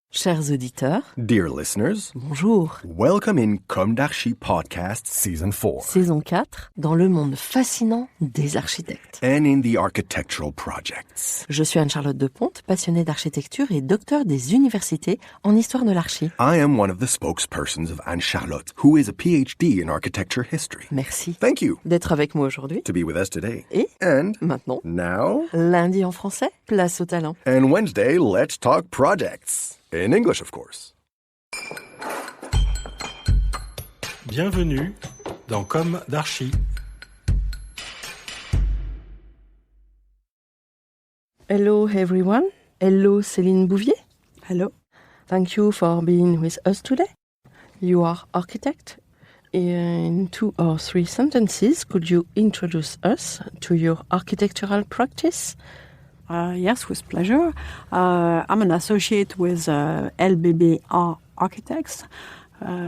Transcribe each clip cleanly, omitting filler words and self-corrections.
Chers auditeurs, Dear listeners, bonjour. welcome in Comme d'Archi Podcast Season 4 Saison 4, dans le monde fascinant des architectes. and in the architectural projects. Je suis Anne-Charlotte Deponte, passionnée d'architecture et docteur des universités en histoire de l'archi. I am one of the spokespersons of Anne-Charlotte, who is a PhD in architecture history. Merci Thank you d'être avec moi aujourd'hui. to be with us today. Et And maintenant, now, lundi en français, place au talent. and Wednesday, let's talk projects. In English, of course. Bienvenue dans Comme d'Archi. Hello everyone. Hello Céline Bouvier. Hello. Thank you for being with us today. You are architect. In 2 or 3 sentences, could you introduce us to your architectural practice? Yes, with pleasure. I'm an associate with LBBA Architects,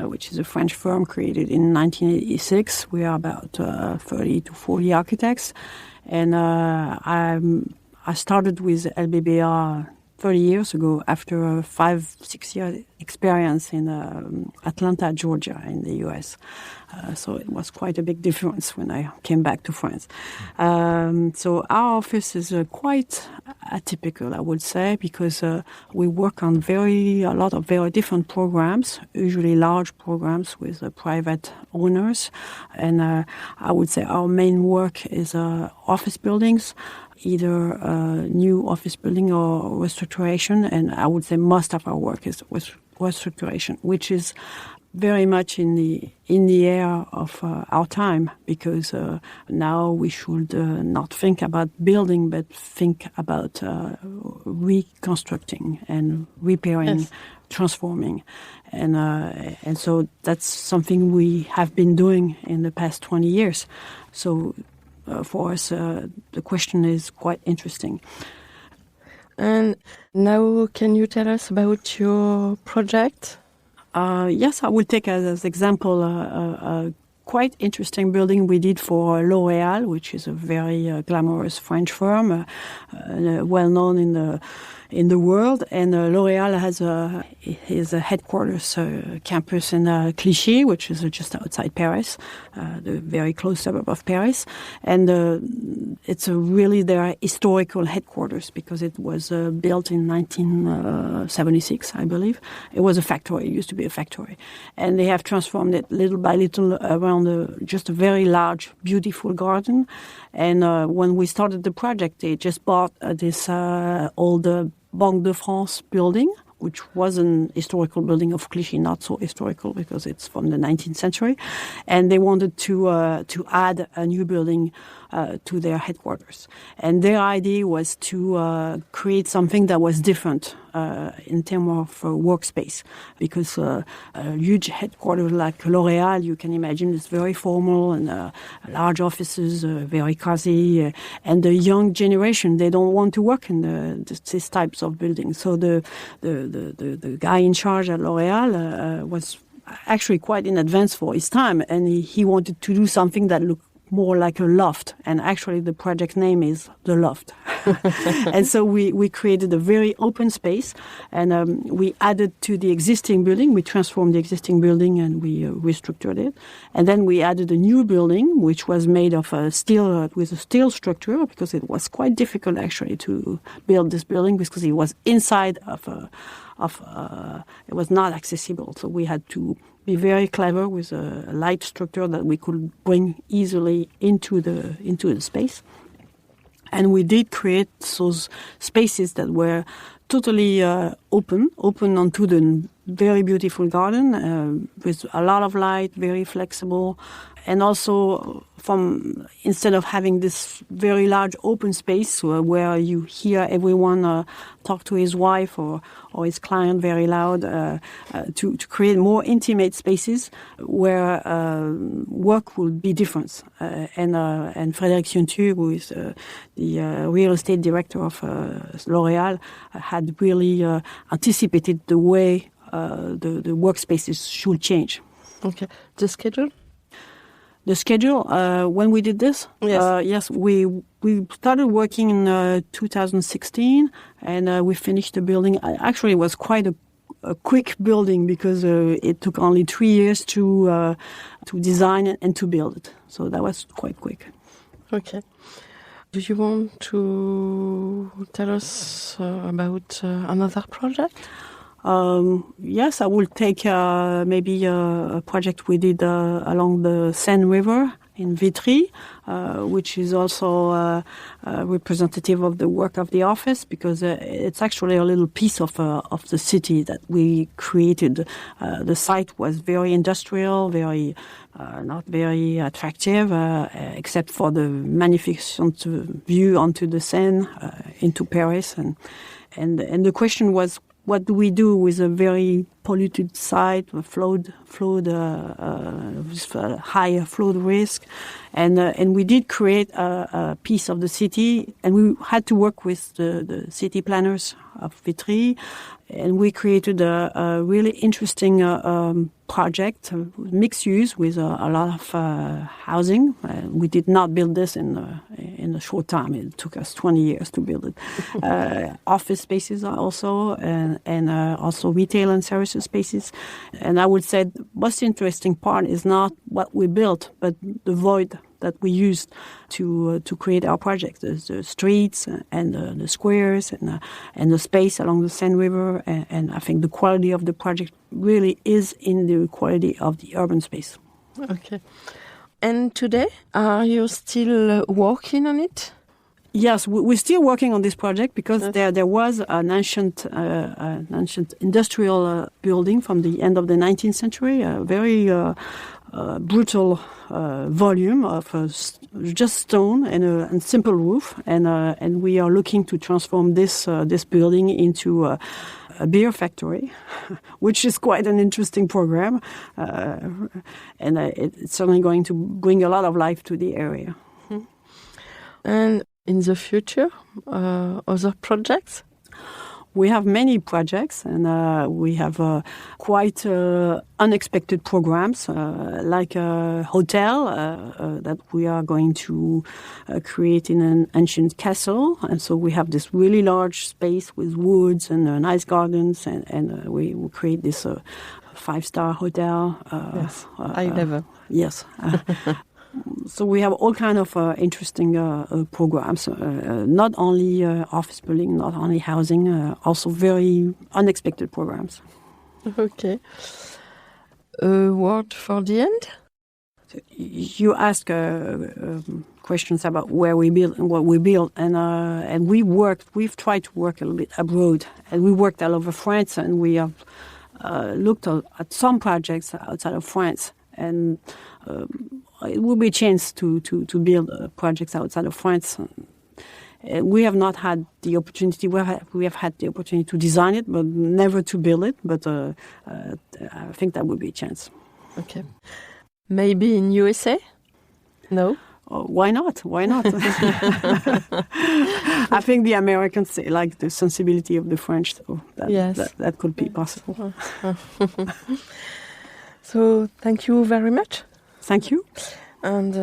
which is a French firm created in 1986. We are about 30 to 40 architects. And I started with LBBA 30 years ago after a 5-6 year experience in Atlanta, Georgia, in the US. So it was quite a big difference when I came back to France. So our office is quite atypical, I would say, because we work on a lot of very different programs, usually large programs with private owners. And I would say our main work is office buildings, either new office building or restoration. And I would say most of our work is with restoration, which is very much in the air of our time, because now we should not think about building, but think about reconstructing and repairing, yes, transforming, and so that's something we have been doing in the past 20 years. So for us, the question is quite interesting. And now, can you tell us about your project? Yes, I will take as example a quite interesting building we did for L'Oréal, which is a very glamorous French firm, well known in the world. And L'Oréal has his headquarters campus in Clichy, which is just outside Paris, the very close suburb of Paris. And it's really their historical headquarters, because it was built in 1976, I believe. It was a factory. It used to be a factory. And they have transformed it little by little around just a very large, beautiful garden. And when we started the project, they just bought this old Banque de France building, which was an historical building of Clichy, not so historical because it's from the 19th century. And they wanted to add a new building to their headquarters. And their idea was to create something that was different in terms of workspace, because a huge headquarters like L'Oréal, you can imagine, is very formal and large offices, very cozy. And the young generation, they don't want to work in these types of buildings. So the guy in charge at L'Oréal was actually quite in advance for his time, and he wanted to do something that looked more like a loft. And actually the project name is The Loft. And so we created a very open space, and we added to the existing building. We transformed the existing building and we restructured it. And then we added a new building, which was made of steel, with a steel structure, because it was quite difficult actually to build this building, because it was inside it was not accessible. So we had to be very clever with a light structure that we could bring easily into the space. And we did create those spaces that were totally open onto the very beautiful garden, with a lot of light, very flexible. And also, instead of having this very large open space where you hear everyone talk to his wife or his client very loud, to create more intimate spaces where work would be different. And Frédéric Siontu, who is the real estate director of L'Oréal, had really anticipated the way the workspaces should change. Okay. The schedule? The schedule, when we did this? Yes. We started working in 2016, and we finished the building. Actually, it was quite a quick building because it took only 3 years to design it and to build it. So that was quite quick. Okay. Do you want to tell us about another project? Yes, I will take maybe a project we did along the Seine River in Vitry, which is also representative of the work of the office because it's actually a little piece of the city that we created. The site was very industrial, very not very attractive, except for the magnificent view onto the Seine into Paris, and the question was, what do we do with a very polluted site, with higher flood risk? And we did create a piece of the city, and we had to work with the city planners of Vitry, and we created a really interesting project, mixed use with a lot of housing. We did not build this in a short time. It took us 20 years to build it. Office spaces also, and also retail and services spaces. And I would say the most interesting part is not what we built, but the void that we used to create our project. The streets and the squares and the space along the Seine River. And I think the quality of the project really is in the quality of the urban space. Okay. And today, are you still working on it? Yes, we're still working on this project because there was an ancient industrial building from the end of the 19th century, a very brutal volume of just stone and a simple roof, and we are looking to transform this building into a beer factory, which is quite an interesting program, and it's certainly going to bring a lot of life to the area. And in the future, other projects? We have many projects, and we have quite unexpected programs, like a hotel that we are going to create in an ancient castle. And so we have this really large space with woods and nice gardens, and we will create this 5-star hotel. Yes, high level. Yes. So we have all kind of interesting programs, not only office building, not only housing, also very unexpected programs. Okay. A word for the end? You ask questions about where we build and what we build, and we've tried to work a little bit abroad, and we worked all over France, and we have looked at some projects outside of France, and it will be a chance to build projects outside of France. We have not had the opportunity. We have had the opportunity to design it, but never to build it. But I think that would be a chance. Okay. Maybe in USA? No? Why not? Why not? I think the Americans like the sensibility of the French, so that could be possible. So thank you very much. Thank you. And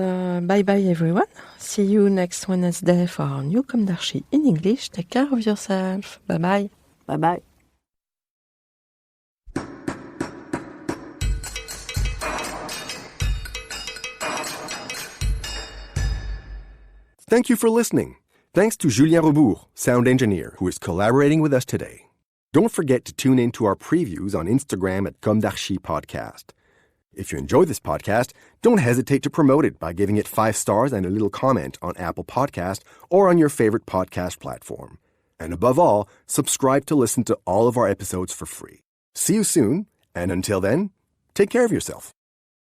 bye-bye, everyone. See you next Wednesday for our new Comme d'Archi in English. Take care of yourself. Bye-bye. Bye-bye. Thank you for listening. Thanks to Julien Rebourg, sound engineer, who is collaborating with us today. Don't forget to tune in to our previews on Instagram at Comme d'Archi Podcast. If you enjoy this podcast, don't hesitate to promote it by giving it 5 stars and a little comment on Apple Podcast or on your favorite podcast platform. And above all, subscribe to listen to all of our episodes for free. See you soon, and until then, take care of yourself.